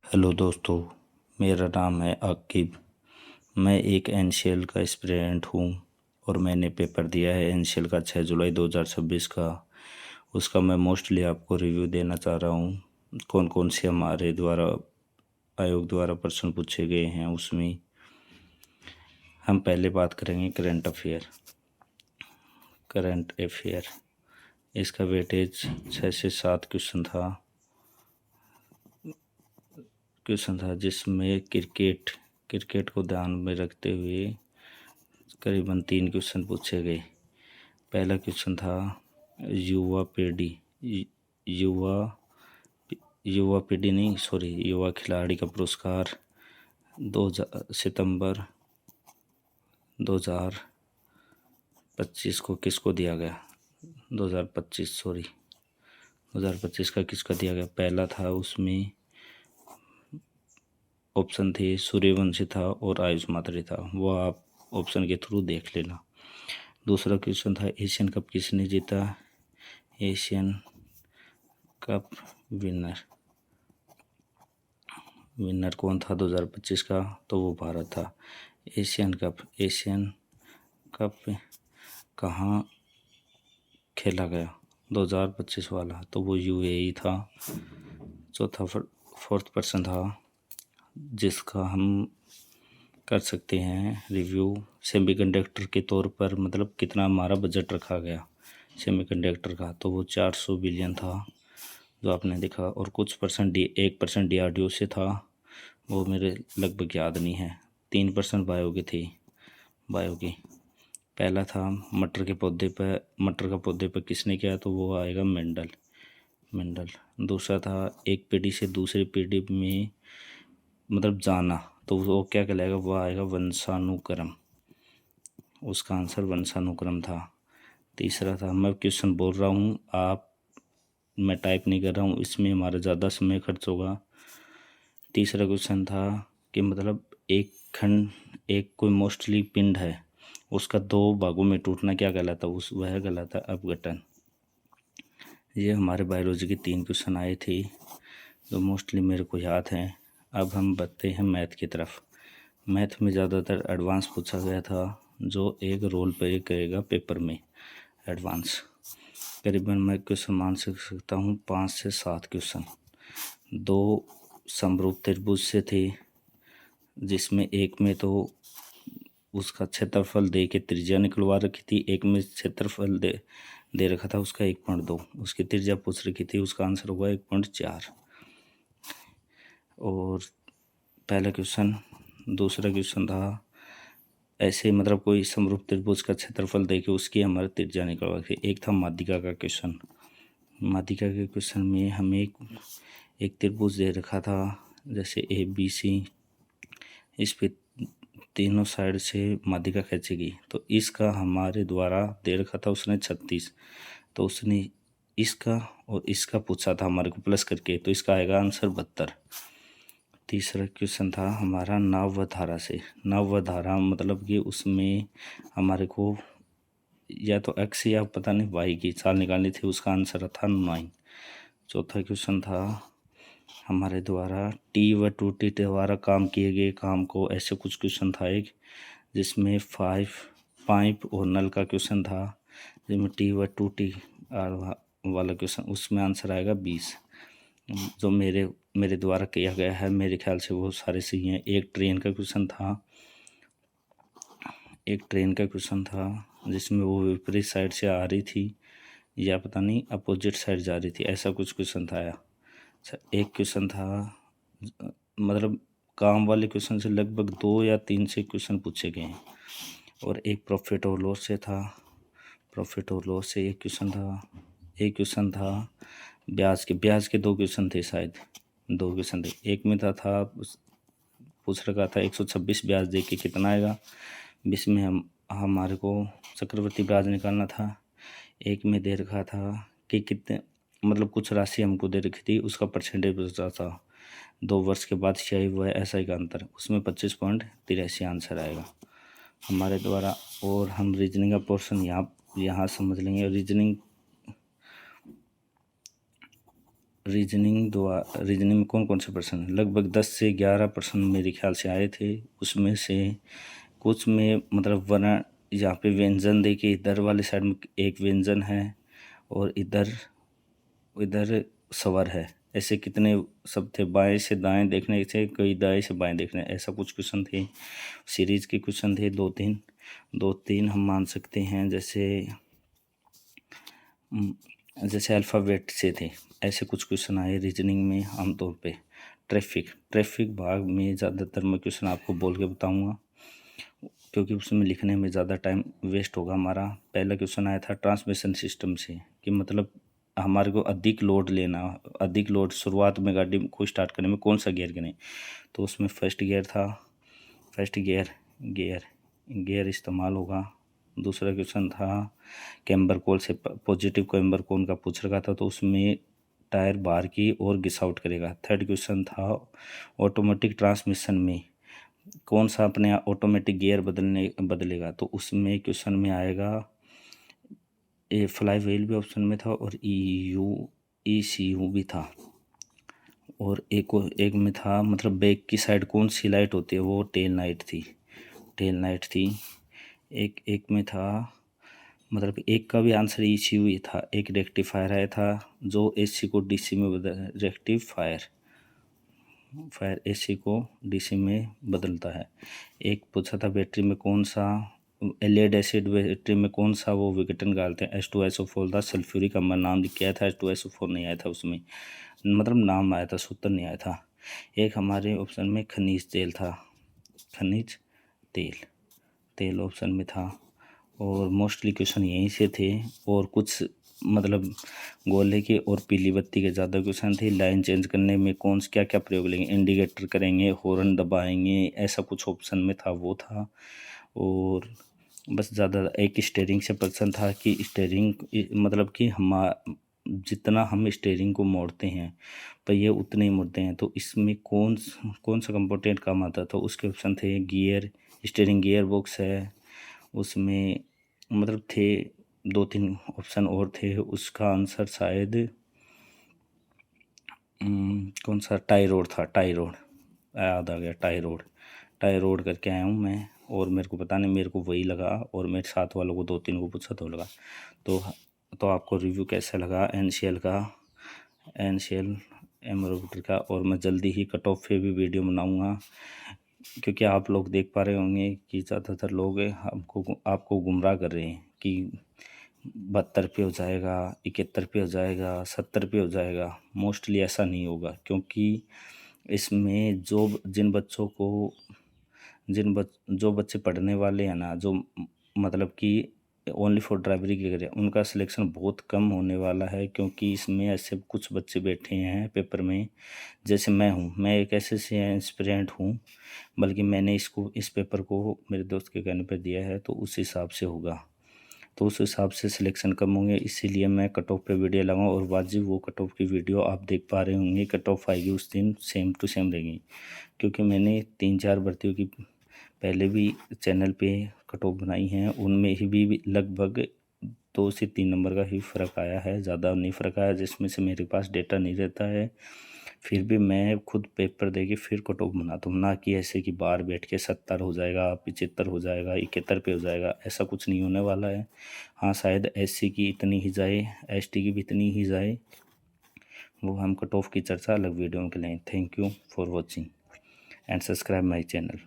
Hello दोस्तों, मेरा नाम है आकिब। मैं एक एनसीएल का एस्पिरेंट हूँ और मैंने पेपर दिया है एनसीएल का 6 जुलाई 2026 का। उसका मैं मोस्टली आपको रिव्यू देना चाह रहा हूँ। कौन कौन से हमारे द्वारा आयोग द्वारा प्रश्न पूछे गए हैं उसमें हम पहले बात करेंगे करंट अफेयर। इसका वेटेज 6 से 7 क्वेश्चन था जिसमें क्रिकेट को ध्यान में रखते हुए करीबन 3 क्वेश्चन पूछे गए। पहला क्वेश्चन था युवा पीढ़ी युवा युवा पीढ़ी नहीं सॉरी युवा खिलाड़ी का पुरस्कार 2 सितंबर 2025 को किसको दिया गया। 2025 का किसका दिया गया। पहला था उसमें ऑप्शन थे सूर्यवंशी था और आयुष मात्रे था, वो आप ऑप्शन के थ्रू देख लेना। दूसरा क्वेश्चन था एशियन कप किसने जीता। एशियन कप विनर कौन था 2025 का, तो वो भारत था। एशियन कप कहाँ खेला गया 2025 वाला, तो वो यूएई था। चौथा फोर्थ पर्सन था जिसका हम कर सकते हैं रिव्यू सेमीकंडक्टर के तौर पर, मतलब कितना हमारा बजट रखा गया सेमीकंडक्टर का, तो वो 400 बिलियन था जो आपने देखा। और कुछ परसेंट 1% डीआरडीओ से था, वो मेरे लगभग याद नहीं है। 3% बायो की। पहला था मटर का पौधे पर किसने किया, तो वो आएगा मेंडल। दूसरा था एक पीढ़ी से दूसरी पीढ़ी में मतलब जाना, तो वो क्या कहलाएगा, वो आएगा वंशानुक्रम। उसका आंसर वंशानुक्रम था। तीसरा था, मैं क्वेश्चन बोल रहा हूँ मैं टाइप नहीं कर रहा हूँ, इसमें हमारा ज़्यादा समय खर्च होगा। तीसरा क्वेश्चन था कि मतलब एक कोई मोस्टली पिंड है उसका 2 भागों में टूटना क्या कहलाता, वह कहलाता अपघटन। ये हमारे बायोलॉजी के 3 क्वेश्चन आए थे जो मोस्टली मेरे को याद हैं। अब हम बढ़ते हैं मैथ की तरफ। मैथ में ज़्यादातर एडवांस पूछा गया था जो एक रोल प्ले करेगा पेपर में एडवांस। करीबन मैं क्वेश्चन मान सकता हूँ 5 से 7 क्वेश्चन। 2 समरूप त्रिभुज से थे जिसमें एक में तो उसका क्षेत्रफल दे के त्रिज्या निकलवा रखी थी, एक में क्षेत्रफल दे रखा था उसका 1.2, उसकी त्रिज्या पूछ रखी थी, उसका आंसर हुआ 1.4। और पहला क्वेश्चन। दूसरा क्वेश्चन था ऐसे मतलब कोई समरूप त्रिभुज का क्षेत्रफल दे के उसकी हमारी त्रिज्या निकलवा थी। एक था माध्यिका का क्वेश्चन। माध्यिका के क्वेश्चन में हमें एक त्रिभुज दे रखा था जैसे ABC, इस पे तीनों साइड से माध्यिका खींचेगी, तो इसका हमारे द्वारा दे रखा था उसने 36, तो उसने इसका और इसका पूछा था हमारे को प्लस करके, तो इसका आएगा आंसर 72। तीसरा क्वेश्चन था हमारा नवधारा से। नवधारा मतलब कि उसमें हमारे को या तो एक्स या पता नहीं वाई की चाल निकालनी थी, उसका आंसर था 9। चौथा क्वेश्चन था हमारे द्वारा टी व टू टी द्वारा काम किए गए काम को, ऐसे कुछ क्वेश्चन था एक जिसमें पाइप और नल का क्वेश्चन था, जिसमें टी व टू टी वाला क्वेश्चन, उसमें आंसर आएगा 20। जो मेरे द्वारा किया गया है मेरे ख्याल से वो सारे सही हैं। एक ट्रेन का क्वेश्चन था जिसमें वो विपरीत साइड से आ रही थी या पता नहीं अपोजिट साइड जा रही थी, ऐसा कुछ क्वेश्चन था आया। अच्छा, एक क्वेश्चन था मतलब काम वाले क्वेश्चन से लगभग 2 या 3 से क्वेश्चन पूछे गए हैं। और एक प्रॉफिट और लॉस से एक क्वेश्चन था ब्याज के 2 क्वेश्चन थे शायद, 2 क्वेश्चन थे। एक में था पूछ रखा था 126 ब्याज दे के कितना आएगा, जिसमें हमारे को चक्रवृद्धि ब्याज निकालना था। एक में दे रखा था कि कितने मतलब कुछ राशि हमको दे रखी थी, उसका परसेंटेज बचा था 2 वर्ष के बाद शायद वह ऐसा ही का अंतर, उसमें 25.83 आंसर आएगा हमारे द्वारा। और हम रीजनिंग का पोर्शन यहाँ समझ लेंगे। रीजनिंग में कौन कौन से प्रश्न हैं? लगभग 10 से 11 प्रश्न मेरे ख्याल से आए थे। उसमें से कुछ में मतलब वर्ण, यहाँ पे व्यंजन देखिए, इधर वाले साइड में एक व्यंजन है और इधर स्वर है। ऐसे कितने सब थे, बाएं से दाएं देखने थे, कई दाएं से बाएं देखने, ऐसा कुछ क्वेश्चन थे। सीरीज के क्वेश्चन थे दो तीन हम मान सकते हैं, जैसे अल्फ़ाबेट से थे। ऐसे कुछ क्वेश्चन आए रीजनिंग में आमतौर पे। ट्रैफिक भाग में ज़्यादातर मैं क्वेश्चन आपको बोल के बताऊंगा, क्योंकि उसमें लिखने में ज़्यादा टाइम वेस्ट होगा हमारा। पहला क्वेश्चन आया था ट्रांसमिशन सिस्टम से, कि मतलब हमारे को अधिक लोड शुरुआत में गाड़ी को स्टार्ट करने में कौन सा गियर करें। तो उसमें फर्स्ट गियर इस्तेमाल होगा। दूसरा क्वेश्चन था कैम्बर कोल से, पॉजिटिव कैम्बर कोन का पूछ रखा था, तो उसमें टायर बाहर की ओर घिस आउट करेगा। थर्ड क्वेश्चन था ऑटोमेटिक ट्रांसमिशन में कौन सा अपने ऑटोमेटिक गियर बदलेगा। तो उसमें क्वेश्चन में आएगा फ्लाई व्हील भी ऑप्शन में था और ECU भी था, और एक में था मतलब बैक की साइड कौन सी लाइट होती है, वो टेल लाइट थी। एक में था मतलब एक का भी आंसर ECU ही था। एक रेक्टिफायर आया था जो AC को DC में बदल, रेक्टिफायर AC को DC में बदलता है। एक पूछा था बैटरी में कौन सा, लेड एसिड बैटरी में कौन सा वो विघटन डालते हैं। H2SO4 था। सल्फ्यूरिक अम्ल नाम लिख के आया था, H2SO4 नहीं आया था उसमें, मतलब नाम आया था, सूत्र नहीं आया था। एक हमारे ऑप्शन में खनिज तेल ऑप्शन में था, और मोस्टली क्वेश्चन यहीं से थे। और कुछ मतलब गोले के और पीली बत्ती के ज़्यादा क्वेश्चन थे। लाइन चेंज करने में क्या क्या प्रयोग लेंगे, इंडिकेटर करेंगे, हॉर्न दबाएंगे, ऐसा कुछ ऑप्शन में था, वो था। और बस ज़्यादा एक स्टीयरिंग से प्रश्न था कि स्टीयरिंग मतलब कि जितना हम स्टीयरिंग को मोड़ते हैं पहिए उतने ही मुड़ते हैं, तो इसमें कौन सा कंपोनेंट काम आता था। तो उसके ऑप्शन थे स्टीयरिंग गियर बॉक्स है, उसमें मतलब थे 2-3 ऑप्शन और थे। उसका आंसर शायद कौन सा टाई रोड था, याद आ गया, टाई रोड करके आया हूँ मैं, और मेरे को पता नहीं, मेरे को वही लगा, और मेरे साथ वालों को 2-3 को पूछा तो लगा। तो आपको रिव्यू कैसा लगा NCL एमरोमीटर का। और मैं जल्दी ही कट ऑफ पे भी वीडियो बनाऊंगा, क्योंकि आप लोग देख पा रहे होंगे कि ज़्यादातर लोग आपको गुमराह कर रहे हैं कि 72 पे हो जाएगा, 71 पे हो जाएगा, 70 पे हो जाएगा। मोस्टली ऐसा नहीं होगा, क्योंकि इसमें जो बच्चे पढ़ने वाले हैं ना, जो मतलब कि ओनली फॉर ड्राइवरी के करें, उनका सिलेक्शन बहुत कम होने वाला है। क्योंकि इसमें ऐसे कुछ बच्चे बैठे हैं पेपर में, जैसे मैं एक ऐसे एस्पिरेंट हूँ, बल्कि मैंने इस पेपर को मेरे दोस्त के कहने पर दिया है, तो उस हिसाब से होगा, तो उस हिसाब से सिलेक्शन कम होंगे। इसीलिए मैं कट ऑफ पे वीडियो लगाऊँ, और वाजिब वो कट ऑफ की वीडियो आप देख पा रहे होंगे। कट ऑफ आएगी उस दिन सेम टू सेम रहेगी, क्योंकि मैंने 3-4 भर्तियों की पहले भी चैनल पे कट ऑफ बनाई हैं, उनमें ही भी लगभग 2 से 3 नंबर का ही फ़र्क आया है, ज़्यादा नहीं फ़र्क आया, जिसमें से मेरे पास डेटा नहीं रहता है। फिर भी मैं खुद पेपर दे के फिर कट ऑफ बनाता हूँ, ना कि ऐसे कि बाहर बैठ के 70 हो जाएगा, 75 हो जाएगा, 71 पे हो जाएगा, ऐसा कुछ नहीं होने वाला है। हाँ, शायद SC की इतनी ही जाए, ST की भी इतनी ही जाए, वो हम कट ऑफ की चर्चा अलग वीडियो में करें। Thank you for watching and subscribe my channel.